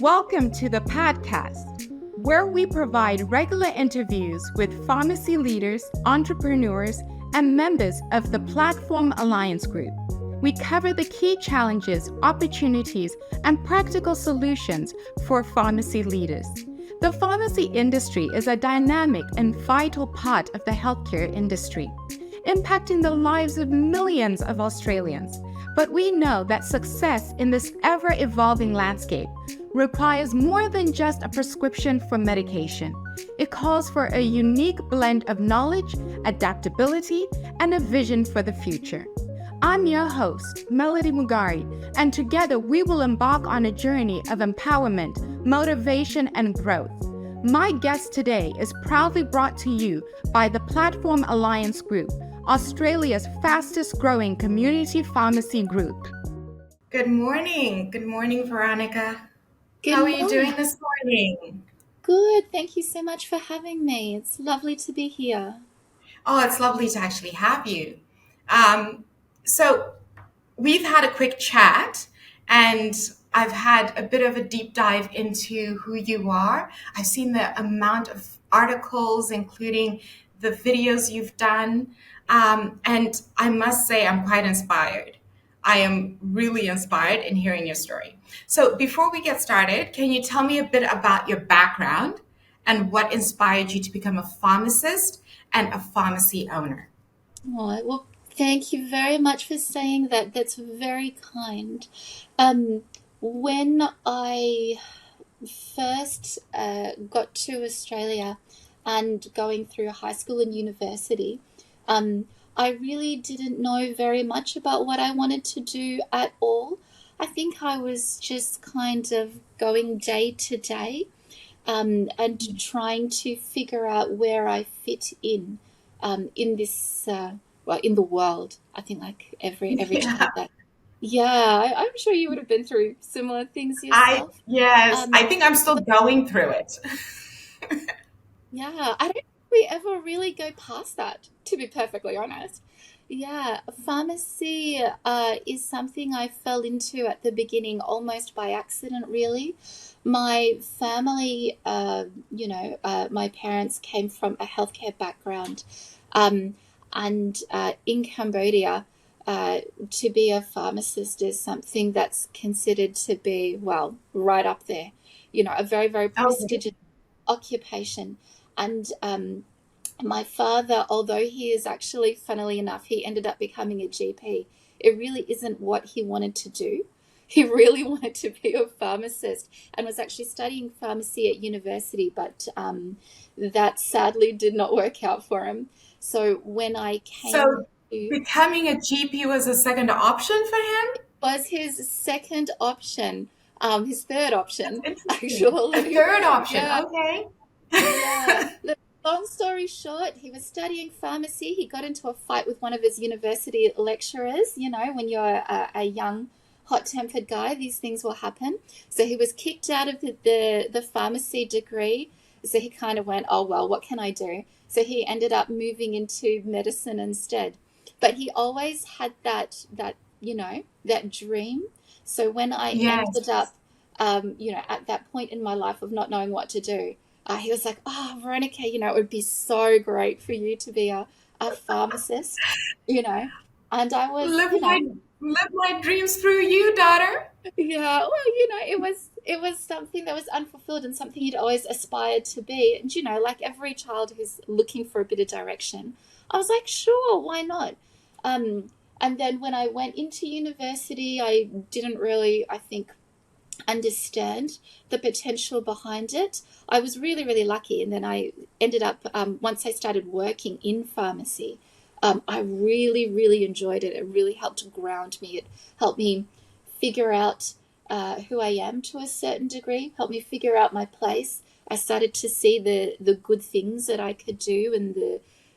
Welcome to the PAGCAST, where we provide regular interviews with pharmacy leaders, entrepreneurs, and members of the Platform Alliance Group. We cover the key challenges, opportunities, and practical solutions for pharmacy leaders. The pharmacy industry is a dynamic and vital part of the healthcare industry, impacting the lives of millions of Australians. But we know that success in this ever-evolving landscape requires more than just a prescription for medication. It calls for a unique blend of knowledge, adaptability, and a vision for the future. I'm your host, Melody Mugari, and together we will embark on a journey of empowerment, motivation, and growth. My guest today is proudly brought to you by the Platform Alliance Group, Australia's fastest growing community pharmacy group. Good morning. Good morning, Veronica. How are you doing this morning? Good. Thank you so much for having me. It's lovely to be here. Oh, it's lovely to actually have you. So we've had a quick chat and I've had a bit of a deep dive into who you are. I've seen the amount of articles, including the videos you've done. And I must say I'm quite inspired. I am really inspired in hearing your story. So before we get started, can you tell me a bit about your background and what inspired you to become a pharmacist and a pharmacy owner? Oh, well, thank you very much for saying that. That's very kind. When I first got to Australia and going through high school and university, I really didn't know very much about what I wanted to do at all. I think I was just kind of going day to day and trying to figure out where I fit in this, in the world. I think like every child that. Yeah, I'm sure you would have been through similar things yourself. I think I'm still going through it. Yeah, I don't think we ever really go past that, to be perfectly honest. Yeah, pharmacy is something I fell into at the beginning almost by accident, really. My family, my parents came from a healthcare background, um, and in Cambodia, to be a pharmacist is something that's considered to be, well, right up there, a very, very prestigious occupation. And my father, although he is actually, funnily enough, he ended up becoming a GP. It really isn't what he wanted to do. He really wanted to be a pharmacist and was actually studying pharmacy at university, but that sadly did not work out for him. So when I came So to, becoming a GP was a second option for him? was his second option, his third option, Interesting. actually. A third option, Yeah. okay. Yeah. Look, long story short, he was studying pharmacy. He got into a fight with one of his university lecturers. When you're a young, hot-tempered guy, these things will happen. So he was kicked out of the pharmacy degree. So he kind of went, oh, well, what can I do? So he ended up moving into medicine instead. But he always had that dream. So when I ended up, at that point in my life of not knowing what to do, he was like, oh, Veronica, it would be so great for you to be a pharmacist, and I was, Live my dreams through you, daughter. yeah, well, it was something that was unfulfilled and something he'd always aspired to be. And, like every child who's looking for a bit of direction, I was like, sure, why not? And then when I went into university, I didn't really, I think, understand the potential behind it. I was really, really lucky. And then I ended up, once I started working in pharmacy, I really, really enjoyed it. It really helped ground me. It helped me figure out who I am to a certain degree, helped me figure out my place. I started to see the good things that I could do and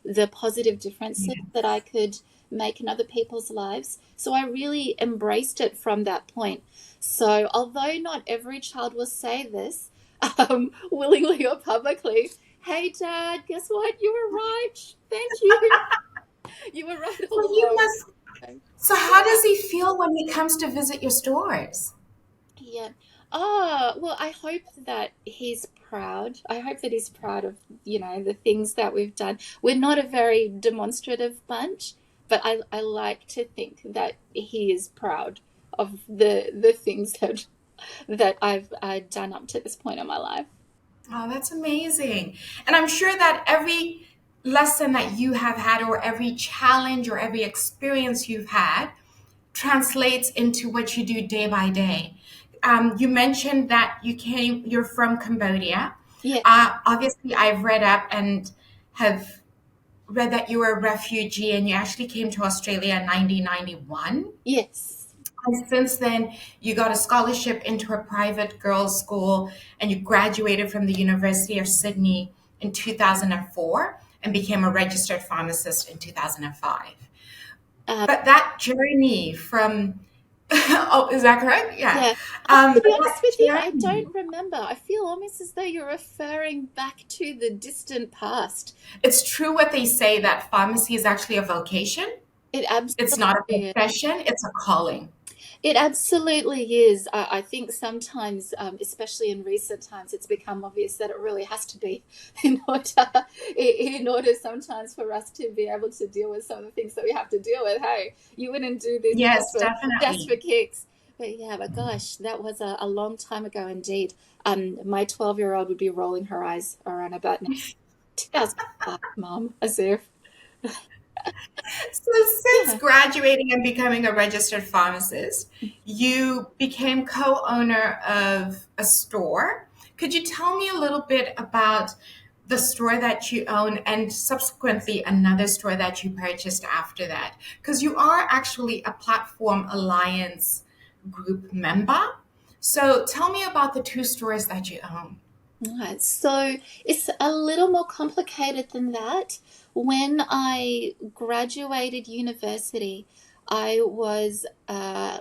the positive differences that I could make in other people's lives. So I really embraced it from that point. So although not every child will say this willingly or publicly, hey, Dad, guess what? You were right. Thank you. You were right all along. So how does he feel when he comes to visit your stores? Yeah. Well, I hope that he's proud. I hope that he's proud of, the things that we've done. We're not a very demonstrative bunch, but I like to think that he is proud of the things that I've done up to this point in my life. Oh, that's amazing. And I'm sure that every lesson that you have had, or every challenge, or every experience you've had, translates into what you do day by day. You mentioned that you're from Cambodia. Yeah. Obviously, I've read up and have read that you were a refugee and you actually came to Australia in 1991. Yes. And since then, you got a scholarship into a private girls' school and you graduated from the University of Sydney in 2004 and became a registered pharmacist in 2005. Um, But that journey from, oh, is that correct? Yeah. yeah. To be honest That with you, I journey, don't remember. I feel almost as though you're referring back to the distant past. it's true what they say that pharmacy is actually a vocation. It It's not a absolutely profession, it's a calling. It absolutely is. I think sometimes, especially in recent times, it's become obvious that it really has to be in order, in order sometimes for us to be able to deal with some of the things that we have to deal with. Hey, you wouldn't do this Yes, just for definitely. kicks. But yeah, but gosh, that was a long time ago indeed. My 12-year-old would be rolling her eyes around about now. 2005, Mom, as if. So, since Yeah. graduating and becoming a registered pharmacist, you became co owner of a store. Could you tell me a little bit about the store that you own and subsequently another store that you purchased after that? Because you are actually a Platform Alliance group member. So, tell me about the two stores that you own. Right, so it's a little more complicated than that. When I graduated university, I was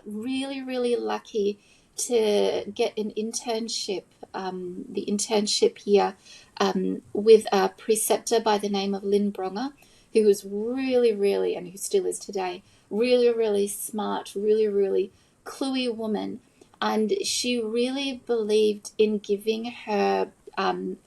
really, really lucky to get an internship, the internship here with a preceptor by the name of Lynn Bronger, who was really, really, and who still is today, really, really smart, really, really cluey woman. And she really believed in giving her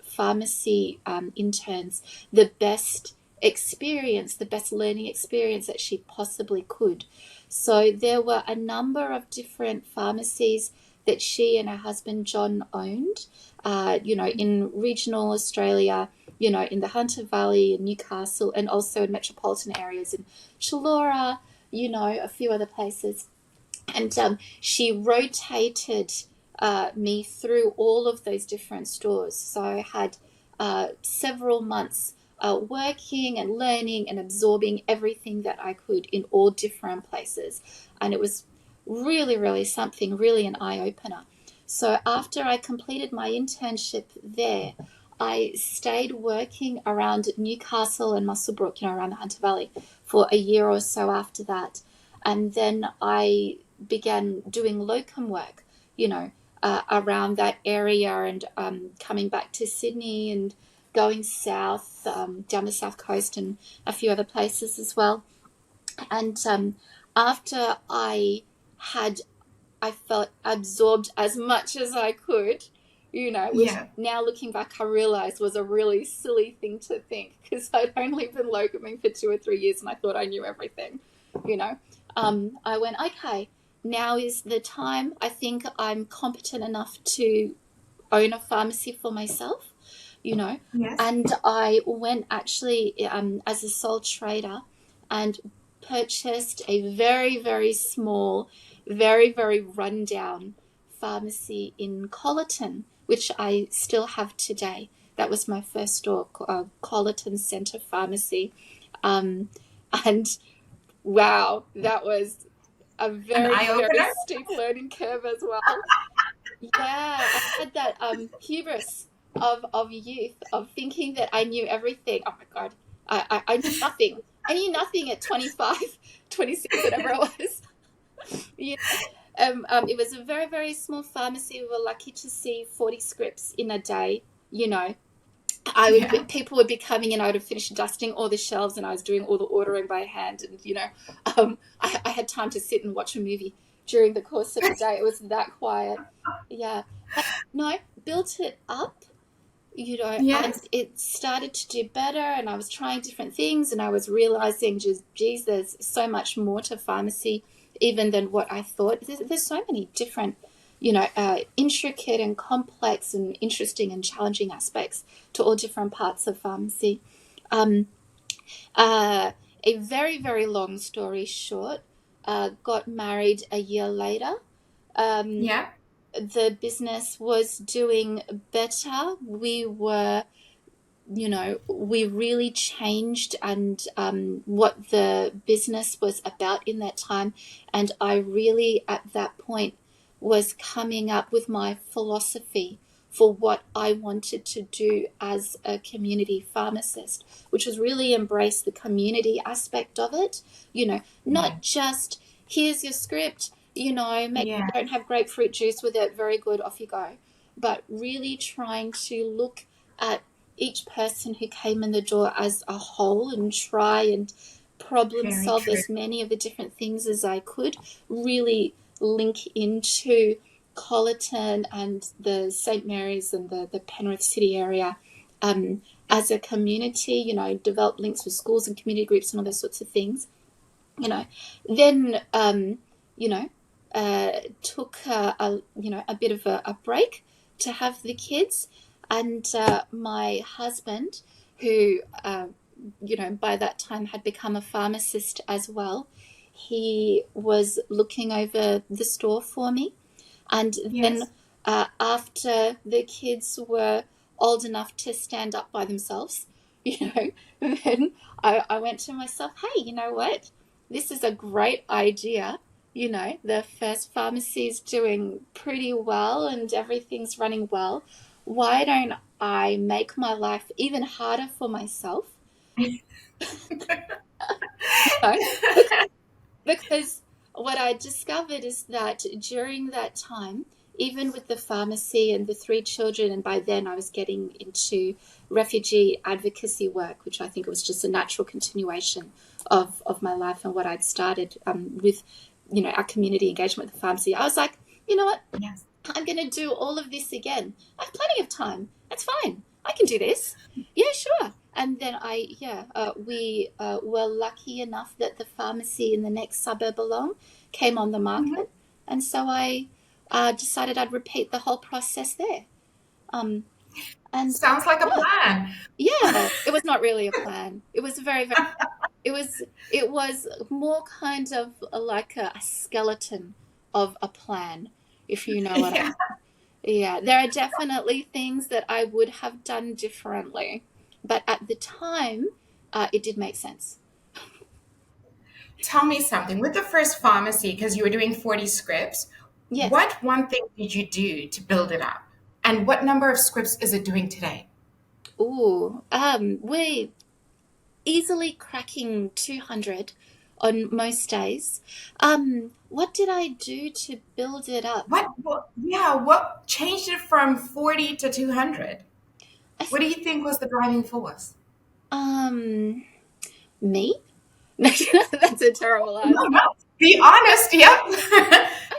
pharmacy interns the best experience, the best learning experience that she possibly could. So there were a number of different pharmacies that she and her husband John owned, in regional Australia, in the Hunter Valley and Newcastle, and also in metropolitan areas in Chullora, a few other places. And she rotated me through all of those different stores. So I had several months working and learning and absorbing everything that I could in all different places. And it was really, really something, really an eye opener. So after I completed my internship there, I stayed working around Newcastle and Muswellbrook, around the Hunter Valley for a year or so after that. And then I began doing locum work, around that area and coming back to Sydney and going south, down the south coast and a few other places as well. And after had, I felt absorbed as much as I could, which Yeah. now looking back, I realized was a really silly thing to think because I'd only been locuming for 2 or 3 years and I thought I knew everything, you know. I went, okay, now is the time. I think I'm competent enough to own a pharmacy for myself, you know. Yes. And I went actually as a sole trader and purchased a very, very small, very, very rundown pharmacy in Colyton, which I still have today. That was my first store, Colyton Centre Pharmacy. Um, and wow, that was a An very, eye very opener? steep learning curve as well. Yeah, I had that hubris of youth, of thinking that I knew everything. Oh my God, I knew nothing. I knew nothing at 25, 26, whatever it was. Yeah. It was a very, very small pharmacy. We were lucky to see 40 scripts in a day, you know. Yeah. People would be coming in. I would have finished dusting all the shelves, and I was doing all the ordering by hand. And I had time to sit and watch a movie, during the course of the day. It was that quiet. Yeah. But no, built it up, and Yes. it started to do better, and I was trying different things, and I was realizing, geez, there's so much more to pharmacy even than what I thought. There's so many different, intricate and complex and interesting and challenging aspects to all different parts of pharmacy. A very, very long story short, got married a year later. Yeah. The business was doing better. We were, we really changed and what the business was about in that time. And I really, at that point, was coming up with my philosophy for what I wanted to do as a community pharmacist, which was really embrace the community aspect of it. Not just here's your script, make you don't have grapefruit juice with it, very good, off you go. But really trying to look at each person who came in the door as a whole and try and problem solve as many of the different things as I could, really link into Colyton and the St. Mary's and the Penrith City area as a community, develop links with schools and community groups and all those sorts of things. Then, took a bit of a break to have the kids. And my husband, who, by that time had become a pharmacist as well, he was looking over the store for me. And then after the kids were old enough to stand up by themselves, then I went to myself, hey, you know what? This is a great idea. The first pharmacy is doing pretty well and everything's running well. Why don't I make my life even harder for myself? Because what I discovered is that during that time, even with the pharmacy and the 3 children, and by then I was getting into refugee advocacy work, which I think was just a natural continuation of my life and what I'd started with, our community engagement with the pharmacy. I was like, you know what? Yes. I'm going to do all of this again. I have plenty of time. That's fine. I can do this. Yeah, sure. And then we were lucky enough that the pharmacy in the next suburb along came on the market. Mm-hmm. And so I decided I'd repeat the whole process there. And sounds like a plan. Yeah, it was not really a plan. It was very, very, it was more kind of like a skeleton of a plan, if you know what I mean. Yeah, there are definitely things that I would have done differently, but at the time, it did make sense. Tell me something. With the first pharmacy, because you were doing 40 scripts, yes. What one thing did you do to build it up? And what number of scripts is it doing today? We're easily cracking 200 on most days. What did I do to build it up? What changed it from 40 to 200? What do you think was the driving force? Me? That's a terrible answer. No. Be honest, yep.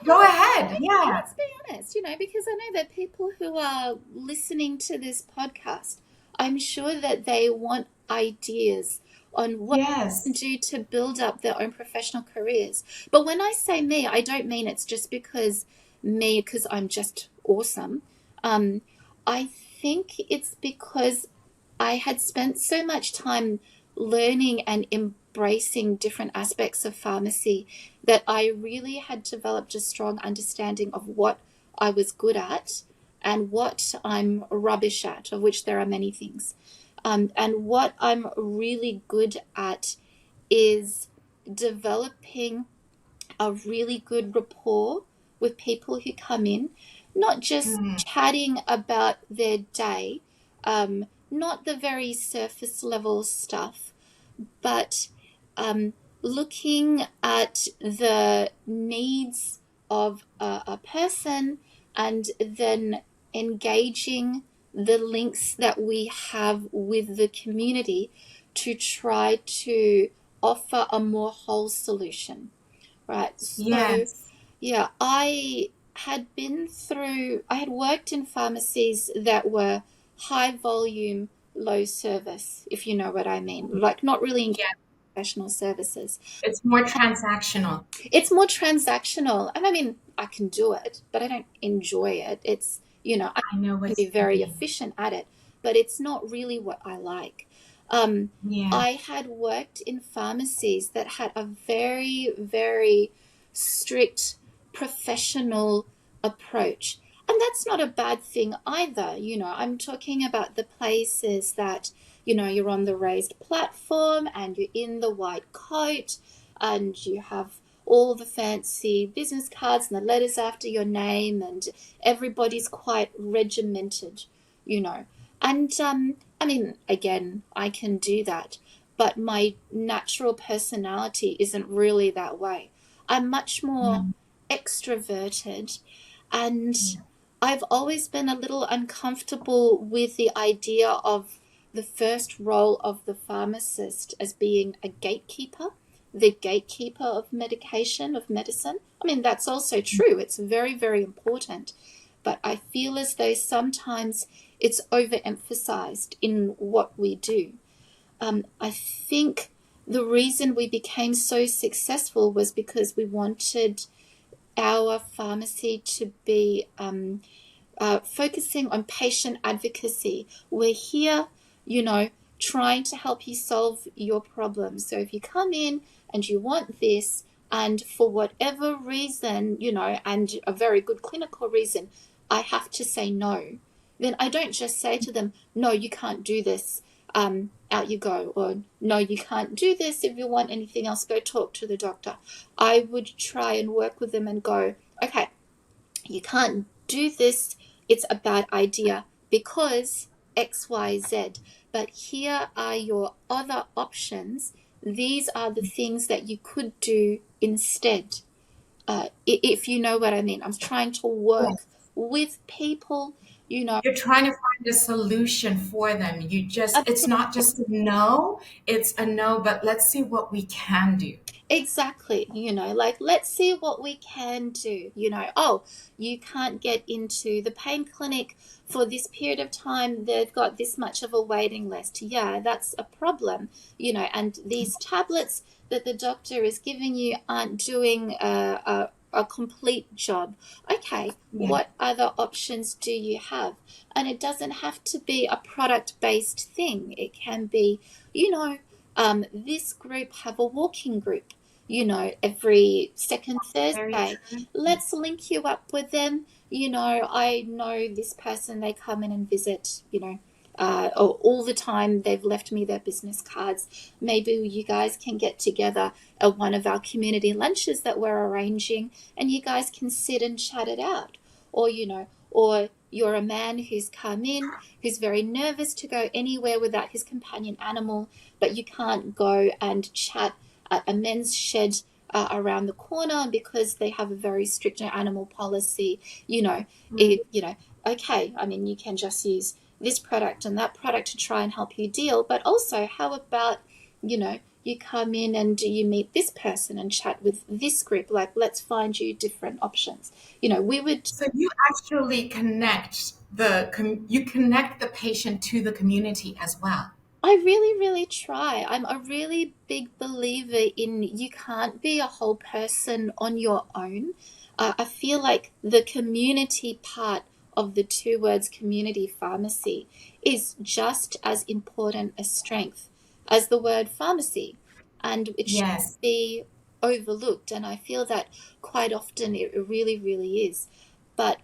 Go ahead. Yeah. Let's be honest, because I know that people who are listening to this podcast, I'm sure that they want ideas on what they can do to build up their own professional careers. But when I say me, I don't mean it's just because I'm just awesome. I think it's because I had spent so much time learning and embracing different aspects of pharmacy that I really had developed a strong understanding of what I was good at and what I'm rubbish at, of which there are many things. And what I'm really good at is developing a really good rapport with people who come in, not just chatting about their day, not the very surface level stuff, but looking at the needs of a person and then engaging the links that we have with the community to try to offer a more whole solution, right? So Yeah, I I had worked in pharmacies that were high volume, low service, if you know what I mean. Like not really in Yeah, professional services. it's more transactional. It's more transactional. And I mean, I can do it, but I don't enjoy it. It's, I I know can what be you very mean. efficient at it, but it's not really what I like. Um, Yeah. I had worked in pharmacies that had a very, very strict professional approach. And that's not a bad thing either. I'm talking about the places that, you're on the raised platform and you're in the white coat and you have all the fancy business cards and the letters after your name, and everybody's quite regimented, you know. And I mean, again, I can do that, but my natural personality isn't really that way. I'm much more Mm, extroverted, and yeah. I've always been a little uncomfortable with the idea of the first role of the pharmacist as being a gatekeeper, the gatekeeper of medication, of medicine. I mean, that's also true. It's very, very important. But I feel as though sometimes it's overemphasized in what we do. I think the reason we became so successful was because we wanted our pharmacy to be focusing on patient advocacy. We're here, you know, trying to help you solve your problems. So if you come in and you want this, and for whatever reason, and a very good clinical reason, I have to say no, then I don't just say to them, no, you can't do this. Out you go, or no, you can't do this. If you want anything else, go talk to the doctor. I would try and work with them and go, okay, you can't do this, it's a bad idea because XYZ. But here are your other options. These are the things that you could do instead. If you know what I mean, I'm trying to work Yes. with people, You're trying to find a solution for them. It's absolutely. not just a no, it's a no, but let's see what we can do. Exactly, like let's see what we can do. Oh, you can't get into the pain clinic for this period of time. They've got this much of a waiting list. Yeah, that's a problem, and these tablets that the doctor is giving you aren't doing a complete job. Okay, Yeah. what other options do you have? And it doesn't have to be a product based thing, it can be, you know, this group have a walking group, every second Very Thursday. true. Let's link you up with them. I know this person, they come in and visit, all the time. They've left me their business cards. Maybe you guys can get together at one of our community lunches that we're arranging and you guys can sit and chat it out. Or you're a man who's come in, who's very nervous to go anywhere without his companion animal, but you can't go and chat at a men's shed around the corner because they have a very strict animal policy. You know, Mm. it, you know, okay. I mean, you can just use this product and that product to try and help you deal. But also, how about, you come in and you meet this person and chat with this group? Like, let's find you different options. We would. So you actually you connect the patient to the community as well. I really, really try. I'm a really big believer in you can't be a whole person on your own. I feel like the community part of the two words community pharmacy is just as important a strength as the word pharmacy. And it should Yes. be overlooked. And I feel that quite often it really, really is. But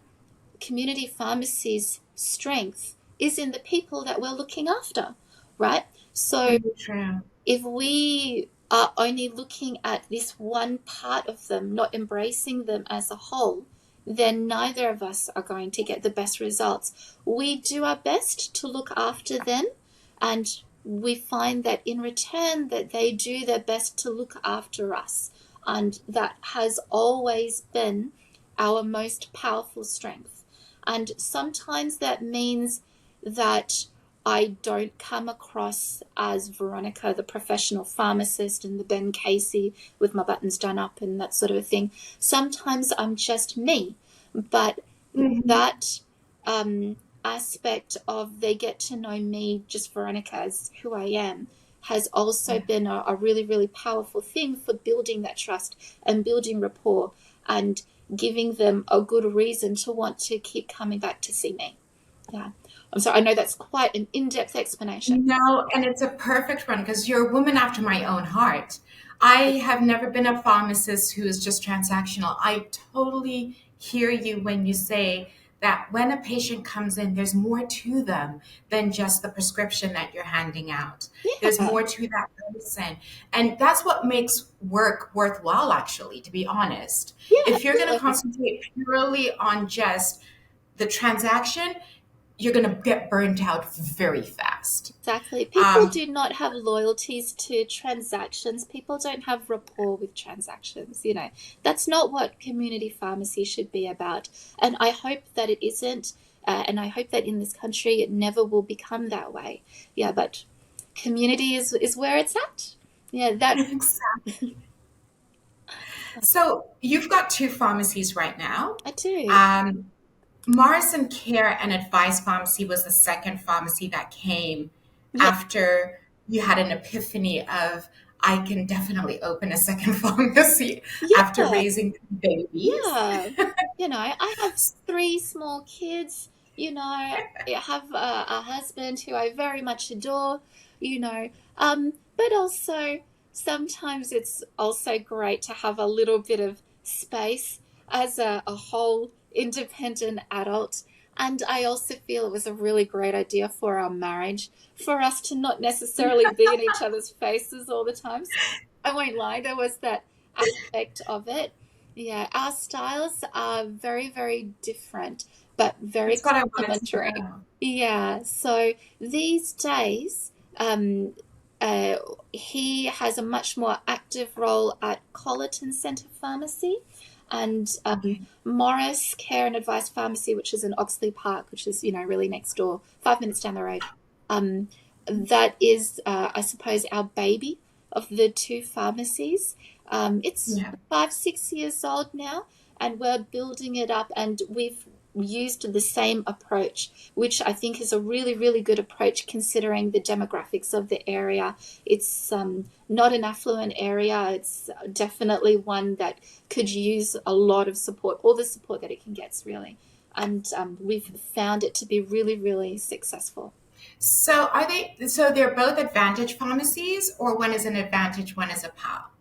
community pharmacy's strength is in the people that we're looking after, right? So Very true. if we are only looking at this one part of them, not embracing them as a whole, then neither of us are going to get the best results. We do our best to look after them, and we find that in return that they do their best to look after us. And that has always been our most powerful strength. And sometimes that means that I don't come across as Veronica, the professional pharmacist, and the Ben Casey with my buttons done up and that sort of a thing. Sometimes I'm just me, but that aspect of they get to know me, just Veronica, as who I am, has also been a really, really powerful thing for building that trust and building rapport and giving them a good reason to want to keep coming back to see me. Yeah. I'm sorry, I know that's quite an in-depth explanation. No, and it's a perfect one because you're a woman after my own heart. I have never been a pharmacist who is just transactional. I totally hear you when you say that when a patient comes in, there's more to them than just the prescription that you're handing out. There's more to that person. And that's what makes work worthwhile, actually, to be honest. If you're going to concentrate purely on just the transaction, you're going to get burnt out very fast. Exactly. People do not have loyalties to transactions. People don't have rapport with transactions. That's not what community pharmacy should be about. And I hope that it isn't. And I hope that in this country it never will become that way. Yeah, but community is where it's at. Yeah, that. Exactly. So you've got 2 pharmacies right now. I do. Morrison Care and Advice Pharmacy was the second pharmacy that came after you had an epiphany of, I can definitely open a second pharmacy after raising babies. Yeah. I have 3 small kids. I have a husband who I very much adore, but also sometimes it's also great to have a little bit of space as a whole independent adult. And I also feel it was a really great idea for our marriage, for us to not necessarily be in each other's faces all the time. So I won't lie, there was that aspect of it. Yeah, our styles are very, very different, but very complementary. Yeah, so these days, he has a much more active role at Colyton Centre Pharmacy, and Morris Care and Advice Pharmacy, which is in Oxley Park, which is really next door, 5 minutes down the road. That is, I suppose, our baby of the 2 pharmacies. It's 5-6 years old now, and we're building it up, and we've used the same approach, which I think is a really, really good approach considering the demographics of the area. It's not an affluent area. It's definitely one that could use a lot of support, all the support that it can get, really. And we've found it to be really, really successful. So they're both Advantage pharmacies, or one is an Advantage, one is a PAL?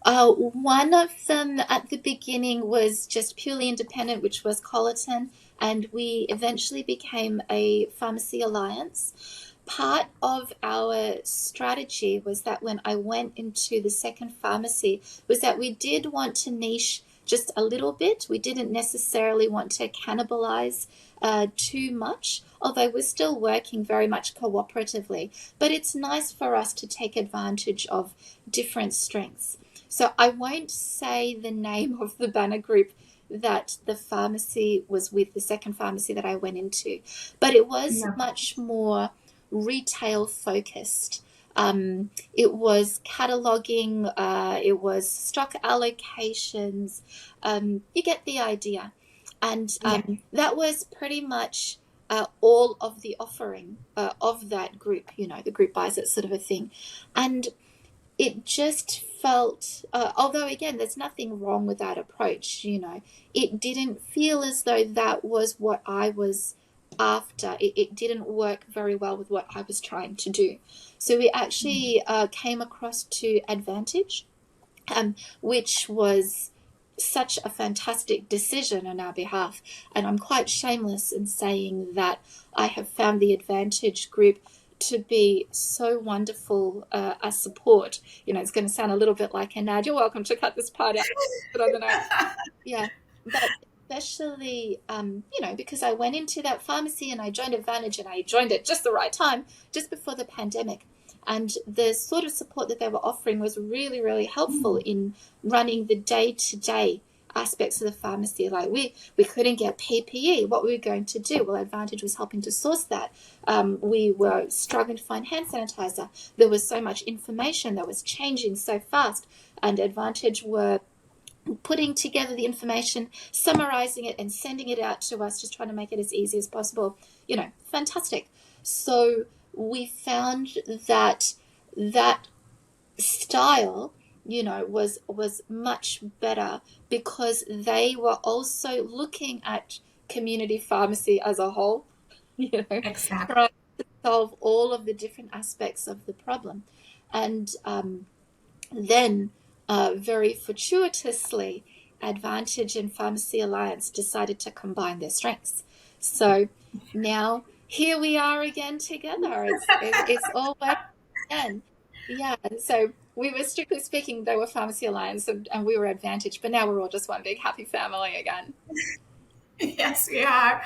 One of them at the beginning was just purely independent, which was Colyton, and we eventually became a pharmacy alliance. Part of our strategy was that when I went into the second pharmacy was that we did want to niche just a little bit. We didn't necessarily want to cannibalize too much, although we're still working very much cooperatively. But it's nice for us to take advantage of different strengths. So I won't say the name of the banner group that the pharmacy was with, the second pharmacy that I went into, but it was much more retail focused. It was cataloging, it was stock allocations, you get the idea. And that was pretty much all of the offering of that group, the group buys it sort of a thing. And it just felt, although again, there's nothing wrong with that approach, it didn't feel as though that was what I was after. It didn't work very well with what I was trying to do. So we actually came across to Advantage, which was such a fantastic decision on our behalf. And I'm quite shameless in saying that I have found the Advantage group to be so wonderful as support. It's going to sound a little bit like an ad. You're welcome to cut this part out. But I don't know. Yeah. But especially, because I went into that pharmacy and I joined Advantage, and I joined at just the right time, just before the pandemic. And the sort of support that they were offering was really, really helpful in running the day-to-day aspects of the pharmacy. Like we couldn't get PPE. What were we going to do? Well, Advantage was helping to source that. We were struggling to find hand sanitizer. There was so much information that was changing so fast, and Advantage were putting together the information, summarizing it, and sending it out to us, just trying to make it as easy as possible. Fantastic. So we found that style, was much better, because they were also looking at community pharmacy as a whole, Exactly. trying to solve all of the different aspects of the problem. And then, very fortuitously, Advantage and Pharmacy Alliance decided to combine their strengths. So now here we are again together. It's all working again. Yeah. And so we were, strictly speaking, they were Pharmacy Alliance and we were Advantage, but now we're all just one big happy family again. Yes, we are.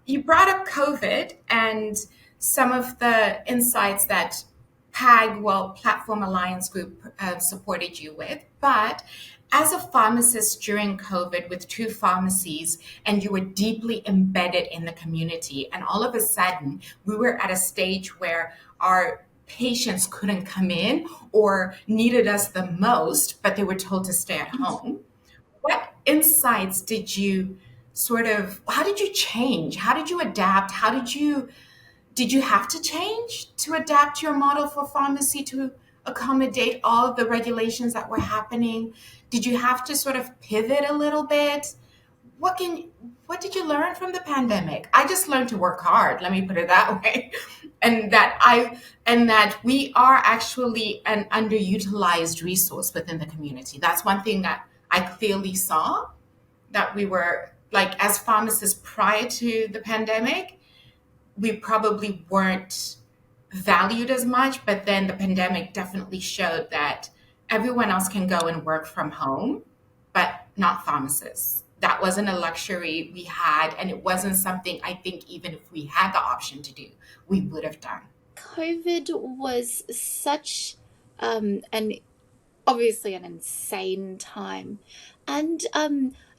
You brought up COVID and some of the insights that Platform Alliance Group supported you with. But as a pharmacist during COVID with 2 pharmacies, and you were deeply embedded in the community, and all of a sudden we were at a stage where our patients couldn't come in or needed us the most, but they were told to stay at home. What insights did you how did you change? How did you adapt? Did you have to change to adapt your model for pharmacy to accommodate all of the regulations that were happening? Did you have to sort of pivot a little bit? What did you learn from the pandemic? I just learned to work hard, let me put it that way. And that we are actually an underutilized resource within the community. That's one thing that I clearly saw, that we were, like, as pharmacists prior to the pandemic, we probably weren't valued as much, but then the pandemic definitely showed that everyone else can go and work from home, but not pharmacists. That wasn't a luxury we had, and it wasn't something I think even if we had the option to do, we would have done. COVID was such an obviously an insane time, and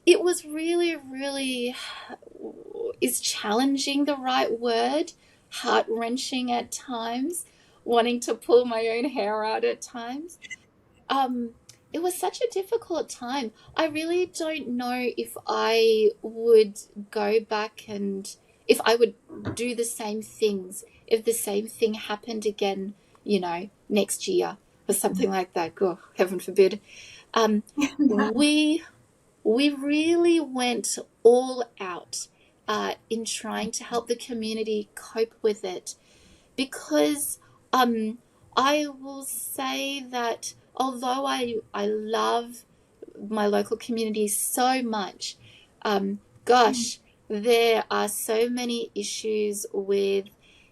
it was really, really, is challenging the right word, heart-wrenching at times, wanting to pull my own hair out at times. It was such a difficult time. I really don't know if I would go back and if I would do the same things, if the same thing happened again, next year or something like that. Oh, heaven forbid. We really went all out in trying to help the community cope with it, because I will say that although I love my local community so much, gosh, there are so many issues with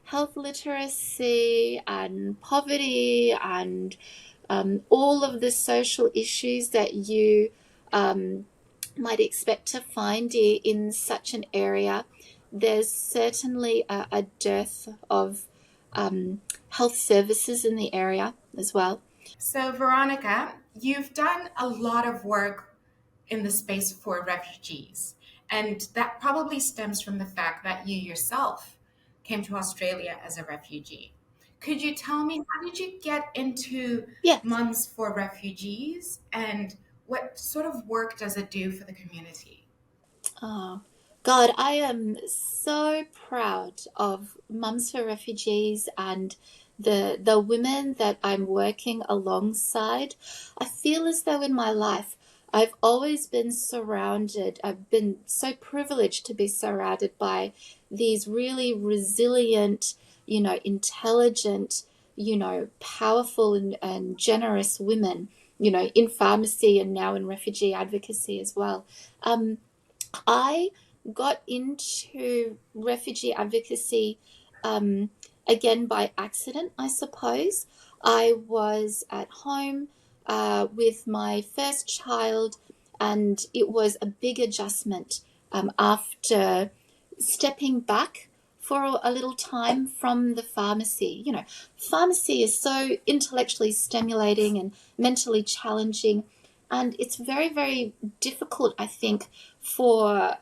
health literacy and poverty and all of the social issues that you might expect to find in such an area. There's certainly a dearth of health services in the area as well. So, Veronica, you've done a lot of work in the space for refugees, and that probably stems from the fact that you yourself came to Australia as a refugee. Could you tell me, how did you get into Yes. Mums for Refugees, and what sort of work does it do for the community? Oh, God, I am so proud of Mums for Refugees and the women that I'm working alongside. I feel as though in my life I've always been surrounded, I've been so privileged to be surrounded by these really resilient, intelligent, powerful and generous women, in pharmacy and now in refugee advocacy as well. I got into refugee advocacy again by accident, I suppose. I was at home with my first child, and it was a big adjustment after stepping back for a little time from the pharmacy. Pharmacy is so intellectually stimulating and mentally challenging. And it's very, very difficult, I think, for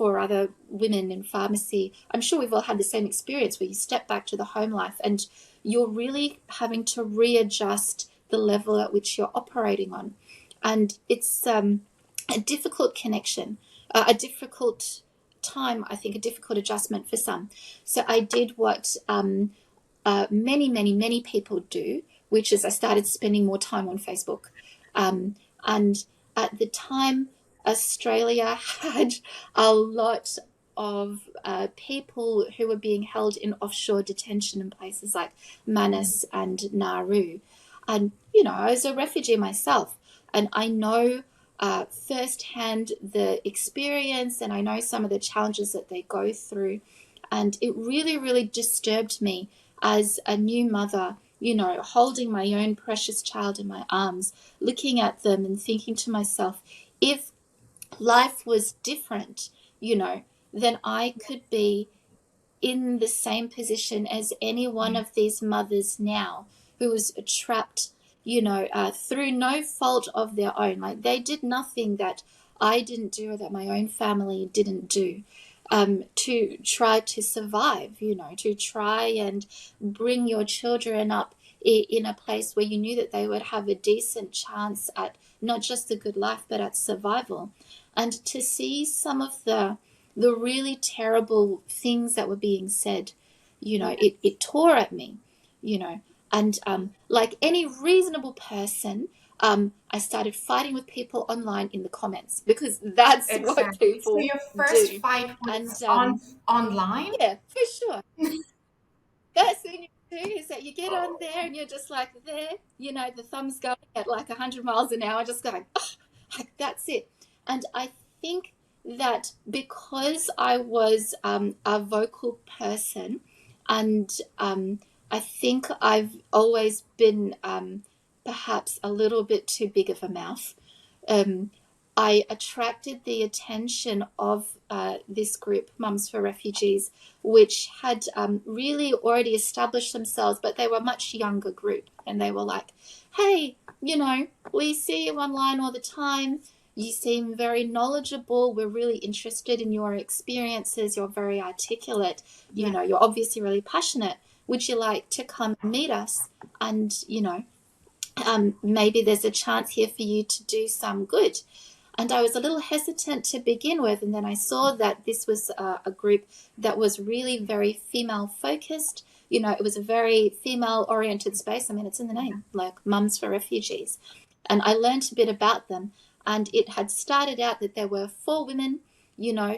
other women in pharmacy. I'm sure we've all had the same experience where you step back to the home life and you're really having to readjust the level at which you're operating on. And it's a difficult connection, a difficult time, I think, a difficult adjustment for some. So I did what many people do, which is I started spending more time on Facebook. And at the time, Australia had a lot of people who were being held in offshore detention in places like Manus and Nauru. And, I was a refugee myself, and I know firsthand the experience, and I know some of the challenges that they go through. And it really, really disturbed me as a new mother, holding my own precious child in my arms, looking at them and thinking to myself, if life was different, then I could be in the same position as any one of these mothers now who was trapped, through no fault of their own. Like, they did nothing that I didn't do or that my own family didn't do. To try to survive, to try and bring your children up in a place where you knew that they would have a decent chance at not just a good life, but at survival. And to see some of the really terrible things that were being said, it tore at me, and like any reasonable person, I started fighting with people online in the comments, because that's Exactly. what people So your first do. fight was And online? yeah, for sure. First thing you do is that you get on there and you're just like there, the thumbs going at like 100 miles an hour, just going, oh, like, that's it. And I think that because I was a vocal person, and I think I've always been perhaps a little bit too big of a mouth, I attracted the attention of this group, Mums for Refugees, which had really already established themselves, but they were a much younger group. And they were like, hey, we see you online all the time. You seem very knowledgeable. We're really interested in your experiences. You're very articulate. You're obviously really passionate. Would you like to come and meet us? And, maybe there's a chance here for you to do some good. And I was a little hesitant to begin with. And then I saw that this was a group that was really very female focused. It was a very female oriented space. I mean, it's in the name, like Mums for Refugees. And I learned a bit about them. And it had started out that there were 4 women,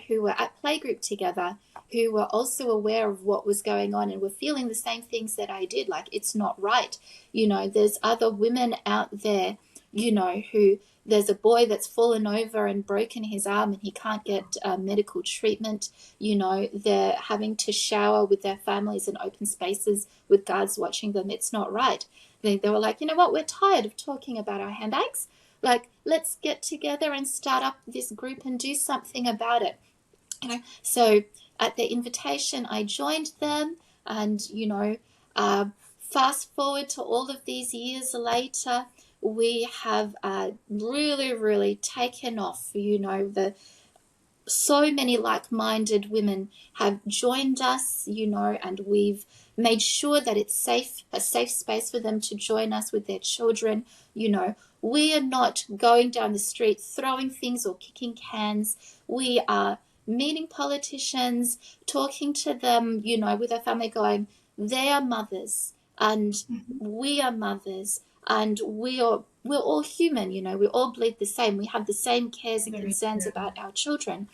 who were at playgroup together, who were also aware of what was going on and were feeling the same things that I did. Like, it's not right. There's other women out there, who, there's a boy that's fallen over and broken his arm and he can't get medical treatment. They're having to shower with their families in open spaces with guards watching them. It's not right. They were like, you know what, we're tired of talking about our handbags. Like, let's get together and start up this group and do something about it. So at their invitation, I joined them, and, fast forward to all of these years later, we have really, really taken off. So many like-minded women have joined us, and we've made sure that it's a safe space for them to join us with their children. We are not going down the street throwing things or kicking cans. We are meeting politicians, talking to them, with our family, going, they are mothers and we are mothers, and we're all human. We all bleed the same. We have the same cares and concerns about our children.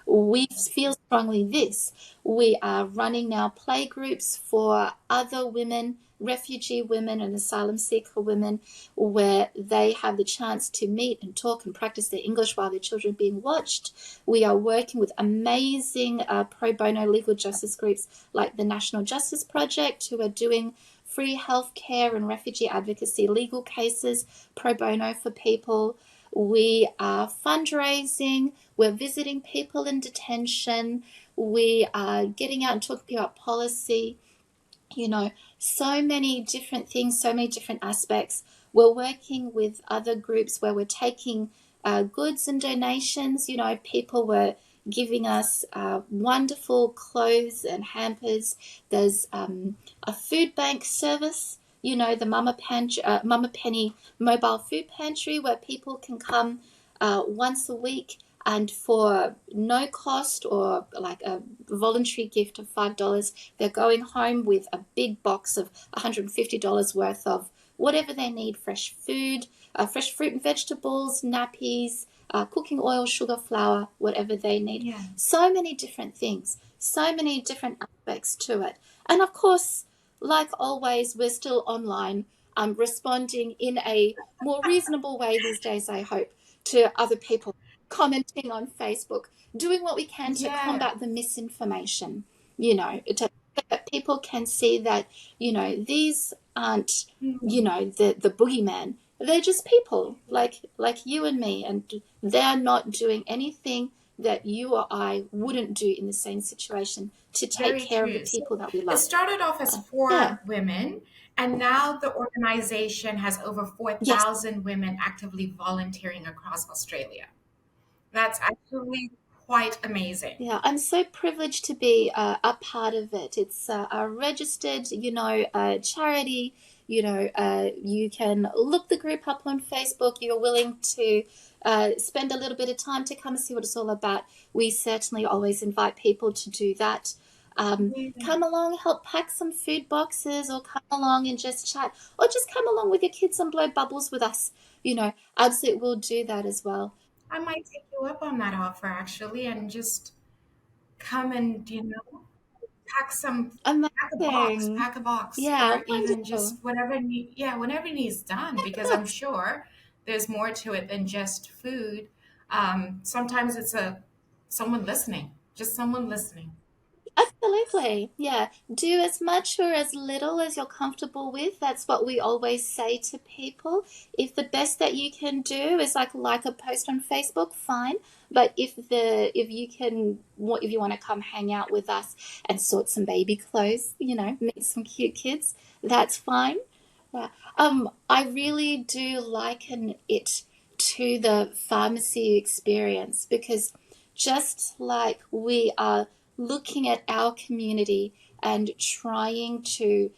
We feel strongly this. We are running now play groups for other women, refugee women and asylum seeker women, where they have the chance to meet and talk and practice their English while their children are being watched. We are working with amazing pro bono legal justice groups like the National Justice Project, who are doing free healthcare and refugee advocacy legal cases pro bono for people. We are fundraising. We're visiting people in detention. We are getting out and talking about policy. So many different things, so many different aspects We're working with other groups where we're taking goods and donations. People were giving us wonderful clothes and hampers. There's a food bank service, the Mama Penny mobile food pantry, where people can come once a week, and for no cost or like a voluntary gift of $5, they're going home with a big box of $150 worth of whatever they need: fresh food, fresh fruit and vegetables, nappies, cooking oil, sugar, flour, whatever they need. Yeah. So many different things, so many different aspects to it. And of course, like always, we're still online, responding in a more reasonable way these days, I hope, to other people commenting on Facebook, doing what we can to Yeah. combat the misinformation, so that people can see that, these aren't, the boogeyman. They're just people like you and me, and they're not doing anything that you or I wouldn't do in the same situation to take Very care of the true. people that we It love. started off as four Yeah. women, and now the organization has over Yes. 4,000 women actively volunteering across Australia. That's actually quite amazing. Yeah, I'm so privileged to be a part of it. It's a registered, charity. You can look the group up on Facebook. You're willing to spend a little bit of time to come and see what it's all about. We certainly always invite people to do that. Come along, help pack some food boxes, or come along and just chat, or just come along with your kids and blow bubbles with us. Absolutely, we'll do that as well. I might take you up on that offer actually and just come and, Amazing. pack a box, Yeah, or even wonderful. just whatever needs done, because I'm sure there's more to it than just food. Sometimes it's someone listening, just someone listening. Absolutely. Yeah. Do as much or as little as you're comfortable with. That's what we always say to people. If the best that you can do is like a post on Facebook, fine. But if you want to come hang out with us and sort some baby clothes, meet some cute kids, that's fine. Yeah. I really do liken it to the pharmacy experience, because just like we are looking at our community and trying to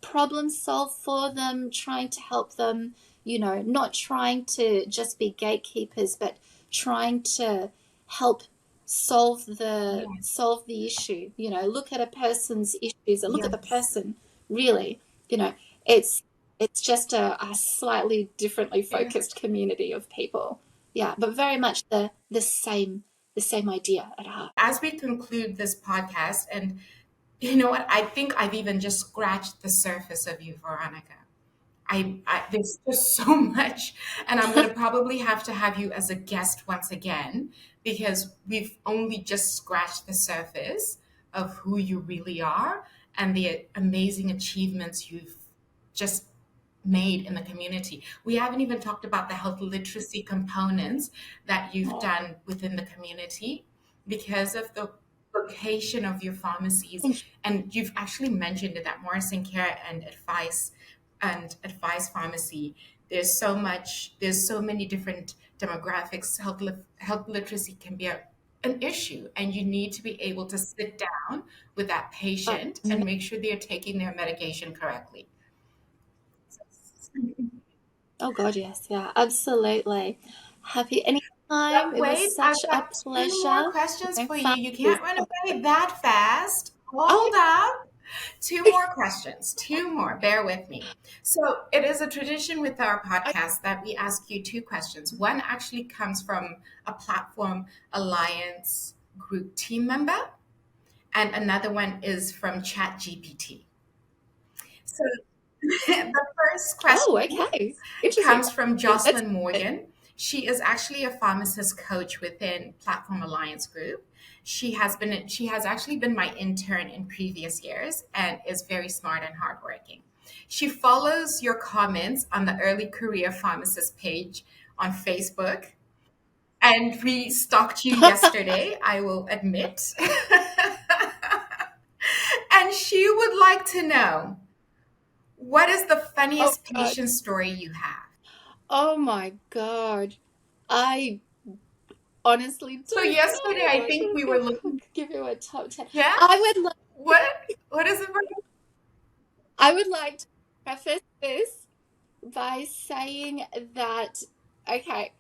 problem solve for them, trying to help them, not trying to just be gatekeepers, but trying to help Yeah. solve the issue. Look at a person's issues and look at the Yes. person, really. You know, it's just a slightly differently Yeah. focused community of people. Yeah, but very much the same idea at heart. As we conclude this podcast, and you know what, I think I've even just scratched the surface of you, Veronica. There's just so much, and I'm going to probably have to have you as a guest once again, because we've only just scratched the surface of who you really are and the amazing achievements you've just made in the community. We haven't even talked about the health literacy components that you've done within the community because of the location of your pharmacies. Thank you. And you've actually mentioned it, that Morrison Care and Advice Pharmacy, there's so many different demographics. Health literacy can be an issue, and you need to be able to sit down with that patient and make sure they're taking their medication correctly. Oh God, yes, yeah, absolutely. Happy anytime. But It was wait, I've such a got two more pleasure. questions for you. Fun You is- can't run away that fast. Oh, Hold up. Two more questions. Two more. Bear with me. So, it is a tradition with our podcast that we ask you two questions. One actually comes from a Platform Alliance group team member, and another one is from ChatGPT. So, the first oh, question okay. Interesting. comes from That's Jocelyn Morgan. She is actually a pharmacist coach within Platform Alliance Group. She has actually been my intern in previous years and is very smart and hardworking. She follows your comments on the early career pharmacist page on Facebook, and we stalked you yesterday, I will admit. And she would like to know, What is the Oh funniest God. patient story you have? Oh my God. I honestly So don't yesterday, know. I I think should we were have looking. give you a top 10. Yeah. I would like What? What is it? I would like to preface this by saying that, okay,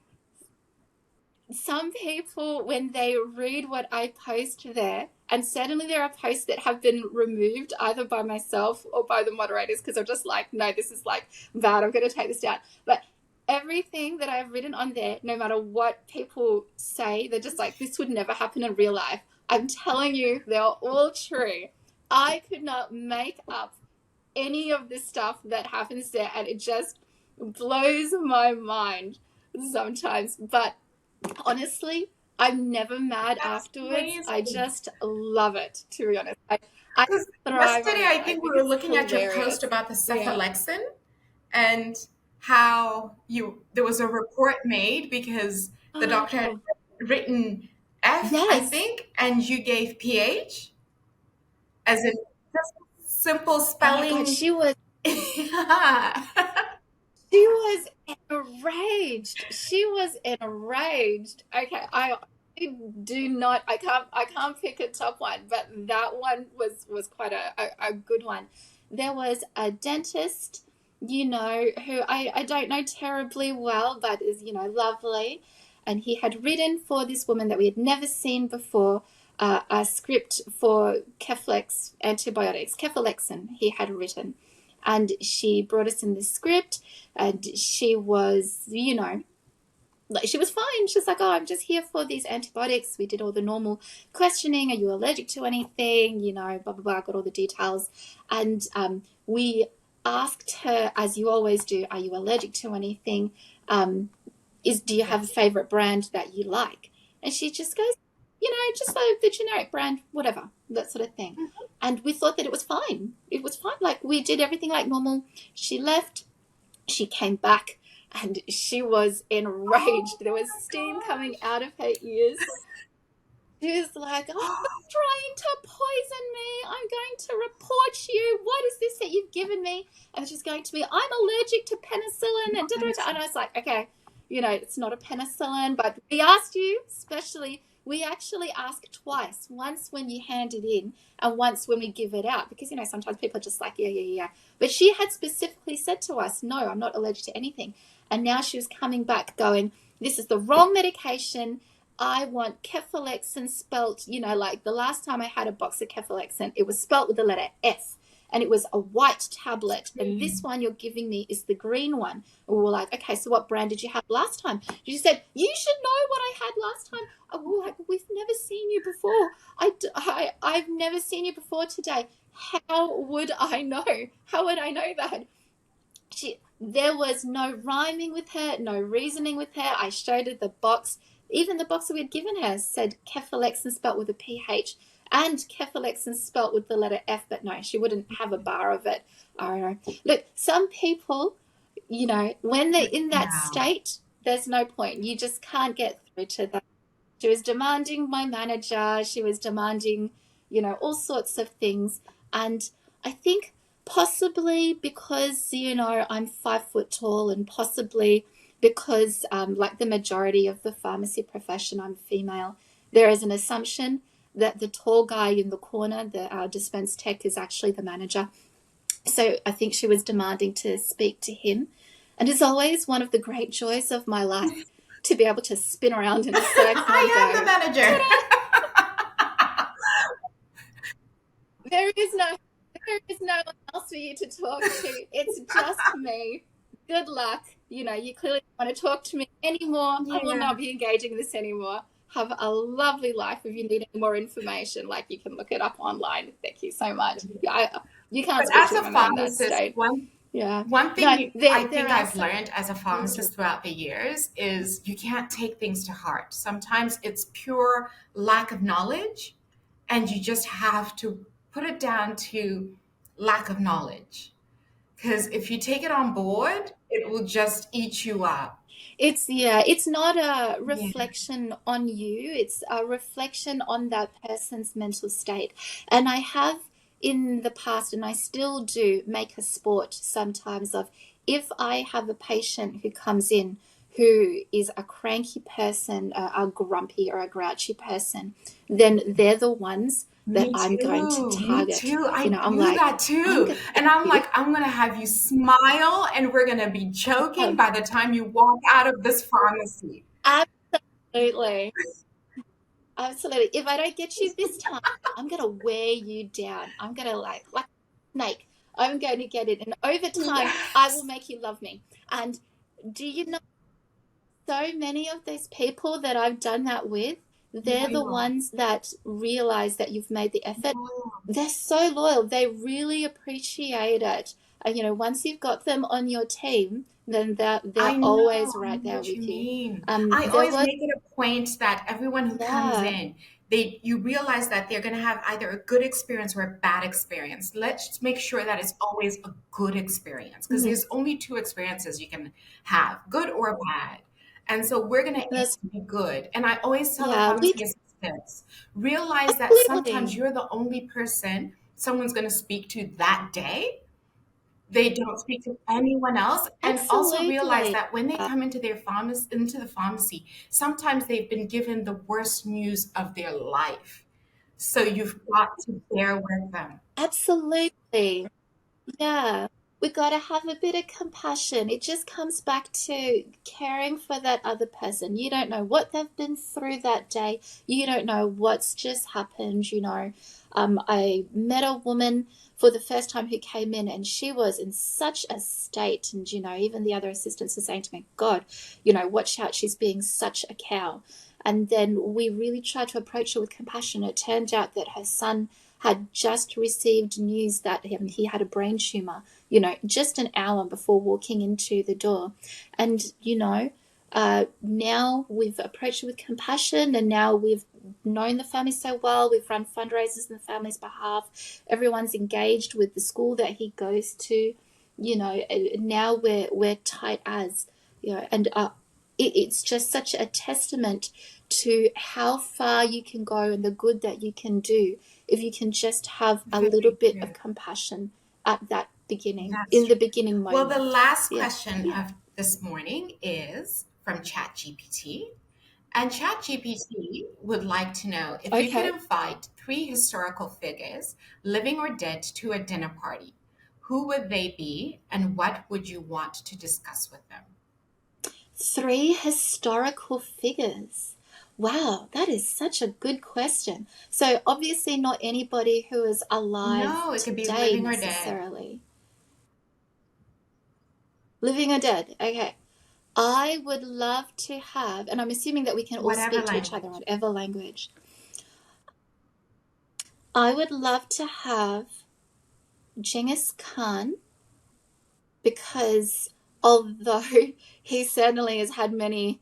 some people, when they read what I post there, and certainly there are posts that have been removed either by myself or by the moderators because I'm just like, no, this is like bad, I'm going to take this down. But everything that I've written on there, no matter what people say, they're just like, this would never happen in real life. I'm telling you, they're all true. I could not make up any of the stuff that happens there, and it just blows my mind sometimes. But honestly, I'm never mad That's afterwards. I amazing. just love it, to be honest. I Because thrive on yesterday, it. I I think we think were it's looking at your post hilarious. about the Yeah. cephalexin and how there was a report made because the doctor had Oh, written F, I yes. think, and you gave PH as in just simple Oh my God, spelling. she was enraged. She was enraged. Okay, I do not. I can't pick a top one, but that one was quite a good one. There was a dentist, who I don't know terribly well, but is lovely, and he had written for this woman that we had never seen before. A script for Keflex antibiotics, Kefalexin, he had written, and she brought us in the script, and she was, like, she was fine. She's like, oh, I'm just here for these antibiotics. We did all the normal questioning. Are you allergic to anything? Blah, blah, blah. Got all the details. And we asked her, as you always do, are you allergic to anything? Do you have a Yes. favorite brand that you like? And she just goes, just like the generic brand, whatever, that sort of thing. And we thought that it was fine. It was fine. Like, we did everything like normal. She left. She came back, and she was Oh enraged. There was my steam coming gosh. out of her ears. She was like, oh, you're trying to poison me. I'm going to report you. What is this that you've given me? And she's going to me, I'm allergic to penicillin. And, and I was like, okay, it's not a penicillin, but we asked you, we actually ask twice, once when you hand it in and once when we give it out, because, sometimes people are just like, yeah, yeah, yeah. But she had specifically said to us, no, I'm not allergic to anything. And now she was coming back going, this is the wrong medication. I want Kefalexin spelt, like the last time I had a box of Kefalexin, it was spelt with the letter F, and it was a white tablet. And this one you're giving me is the green one. And we were like, okay, so what brand did you have last time? She said, you should know what I had last time. And we were like, we've never seen you before. I've never seen you before today. How would I know? How would I know that? There was no rhyming with her, no reasoning with her. I showed her the box. Even the box that we had given her said Kefalexin spelt with a PH and Kefalexin spelt with the letter F, but no, she wouldn't have a bar of it. I don't know. Look, some people, when they're in that Wow. state, there's no point. You just can't get through to them. She was demanding my manager. She was demanding, all sorts of things. And I think possibly because, I'm 5 foot tall, and possibly because, like the majority of the pharmacy profession, I'm female, there is an assumption that the tall guy in the corner, the dispense tech, is actually the manager. So I think she was demanding to speak to him. And as always, one of the great joys of my life, to be able to spin around in a circle and I am go, the manager. there is no one else for you to talk to. It's just me. Good luck. You clearly don't want to talk to me anymore. I will Yeah. not be engaging in this anymore. Have a lovely life. If you need any more information, like, you can look it up online. Thank you so much. You can't But speak as to a women in that pharmacist, state. Yeah. one No, thing I there think are I've some. learned as a pharmacist throughout the years is you can't take things to heart. Sometimes it's pure lack of knowledge, and you just have to put it down to lack of knowledge. Because if you take it on board, it will just eat you up. It's not a Yeah. reflection on you, it's a reflection on that person's mental state. And I have in the past, and I still do, make a sport sometimes of, if I have a patient who comes in who is a cranky person, a grumpy or a grouchy person, then they're the ones that Me I'm going to too. Me target. too. I I'm do like, that I'm too. going to And I'm you. like, I'm going to have you smile and we're going to be joking by the time you walk out of this pharmacy. Absolutely. Absolutely. If I don't get you this time, I'm going to wear you down. I'm going to like a snake. I'm going to get it. And over time, I will Yes. make you love me. And do you know, so many of those people that I've done that with, they're the Loyal. ones that realize that you've made the effort. Loyal. They're so loyal. They really appreciate it. Once you've got them on your team, then they're I know, always I right know there what you with you. mean. I There always was, make it a point that everyone who comes yeah, in, you realize that they're going to have either a good experience or a bad experience. Let's make sure that it's always a good experience, because mhm, there's only two experiences you can have, good or bad. And so we're going to aim that's, to be good. And I always tell the yeah, pharmacy assistants, realize that sometimes absolutely. you're the only person someone's going to speak to that day. They don't speak to anyone else. And also realize Absolutely. that when they come into into the pharmacy, sometimes they've been given the worst news of their life. So you've got to bear with them. Absolutely. Yeah, we got to have a bit of compassion. It just comes back to caring for that other person. You don't know what they've been through that day. You don't know what's just happened. I met a woman for the first time who came in, and she was in such a state. And, even the other assistants were saying to me, God, watch out, she's being such a cow. And then we really tried to approach her with compassion. It turned out that her son had just received news that he had a brain tumor, just an hour before walking into the door. And, now we've approached it with compassion, and now we've known the family so well. We've run fundraisers on the family's behalf. Everyone's engaged with the school that he goes to. Now we're tight as, and it's just such a testament to how far you can go and the good that you can do if you can just have a little Very bit true. of compassion at that beginning, That's in the true. beginning Well, the moment. last Yeah. question of this morning is from ChatGPT. And ChatGPT would like to know if you could Okay. invite three historical figures, living or dead, to a dinner party. Who would they be, and what would you want to discuss with them? 3 historical figures. Wow, that is such a good question. So, obviously, not anybody who is alive No, it could be today living or dead, necessarily. Living or dead. Okay. I would love to have, and I'm assuming that we can all whatever speak to each other, language. whatever language. I would love to have Genghis Khan, because although he certainly has had many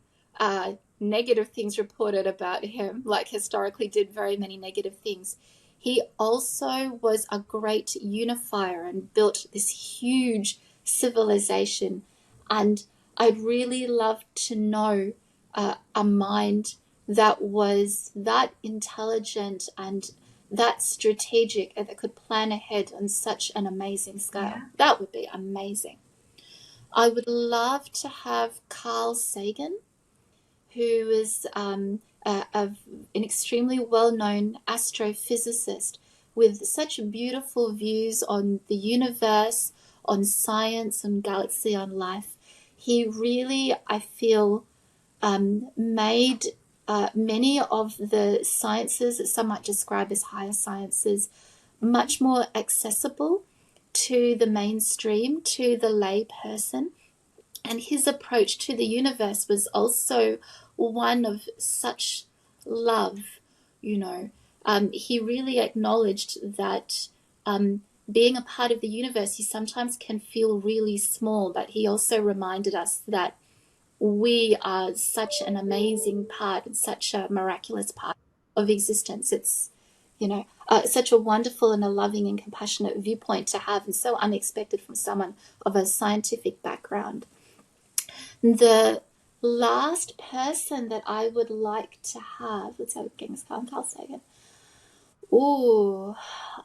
negative things reported about him, like historically did very many negative things, he also was a great unifier and built this huge civilization. And I'd really love to know a mind that was that intelligent and that strategic and that could plan ahead on such an amazing scale. Yeah. That would be amazing. I would love to have Carl Sagan, who is an extremely well-known astrophysicist with such beautiful views on the universe, on science, on galaxy, on life. He really, I feel, made many of the sciences that some might describe as higher sciences much more accessible to the mainstream, to the lay person. And his approach to the universe was also one of such love, you know. He really acknowledged that being a part of the universe, you sometimes can feel really small, but he also reminded us that we are such an amazing part and such a miraculous part of existence. It's, such a wonderful and a loving and compassionate viewpoint to have, and so unexpected from someone of a scientific background. The last person that I would like to have, let's have Genghis Khan, Carl Sagan. Oh,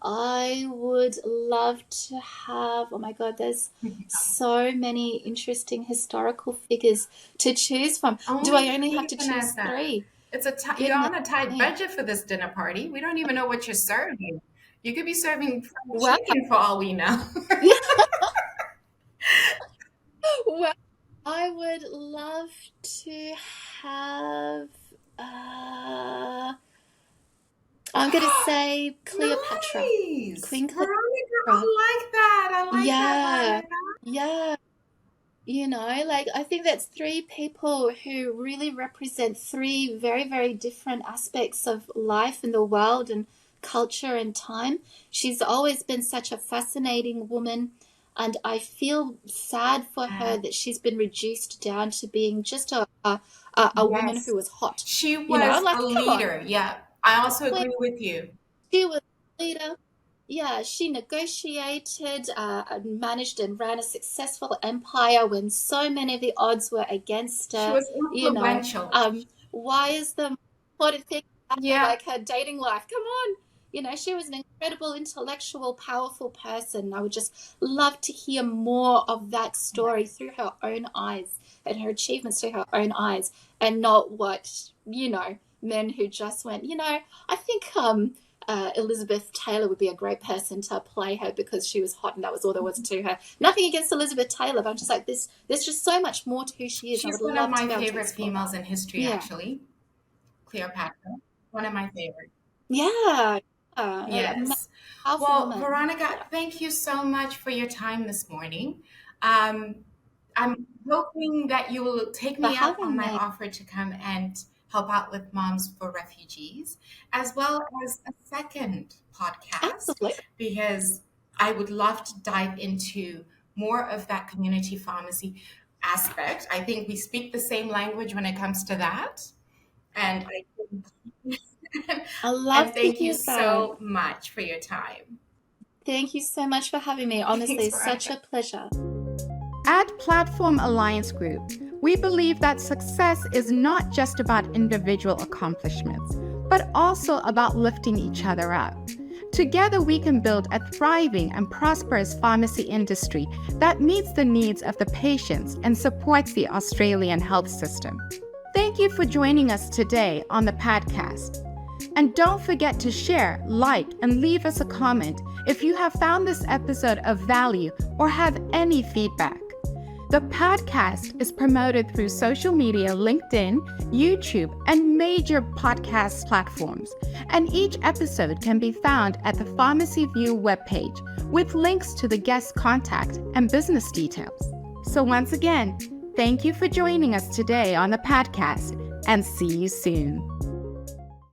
I would love to have, oh my God, there's so many interesting historical figures to choose from. Do I only have Three, to choose Vanessa. three? You're Goodness on a tight me. budget for this dinner party. We don't even know what you're serving. You could be serving fried Well, chicken for all we know. well, I would love to have, I'm going to say Cleopatra, Nice. Queen Veronica, Cleopatra. I like that. I like that, Yeah, Veronica. yeah. Like I think that's three people who really represent three very, very different aspects of life in the world and culture and time. She's always been such a fascinating woman, and I feel sad for her that she's been reduced down to being just a woman Yes. who was hot. She was Like a come on, leader. Yeah. I also agree with you. she was a leader. Yeah, she negotiated, managed and ran a successful empire when so many of the odds were against She her. was You know, influential. why is the important thing about her, Yeah. like her dating life? Come on. She was an incredible, intellectual, powerful person. I would just love to hear more of that story through her own eyes and her achievements through her own eyes, and not what, men who just went, I think Elizabeth Taylor would be a great person to play her because she was hot and that was all there was to her. Nothing against Elizabeth Taylor, but I'm just like, there's just so much more to who she is. I She's would one of love to my be able to favorite explore females that. in history, Yeah. actually. Cleopatra. One of my favorites. Yeah. Yes. Powerful Well, woman. Veronica, Yeah. thank you so much for your time this morning. I'm hoping that you will take For me up on having my me. offer to come and help out with Moms for Refugees, as well as a second podcast, Absolutely. because I would love to dive into more of that community pharmacy aspect. I think we speak the same language when it comes to that. And I think I love and to thank you hear that. so much for your time. Thank you so much for having me. Honestly, Thanks, it's such Veronica. a pleasure. At Platform Alliance Group, we believe that success is not just about individual accomplishments, but also about lifting each other up. Together, we can build a thriving and prosperous pharmacy industry that meets the needs of the patients and supports the Australian health system. Thank you for joining us today on the PAGCAST. And don't forget to share, like, and leave us a comment if you have found this episode of value or have any feedback. The podcast is promoted through social media, LinkedIn, YouTube, and major podcast platforms. And each episode can be found at the Pharmacy View webpage with links to the guest contact and business details. So once again, thank you for joining us today on the podcast, and see you soon.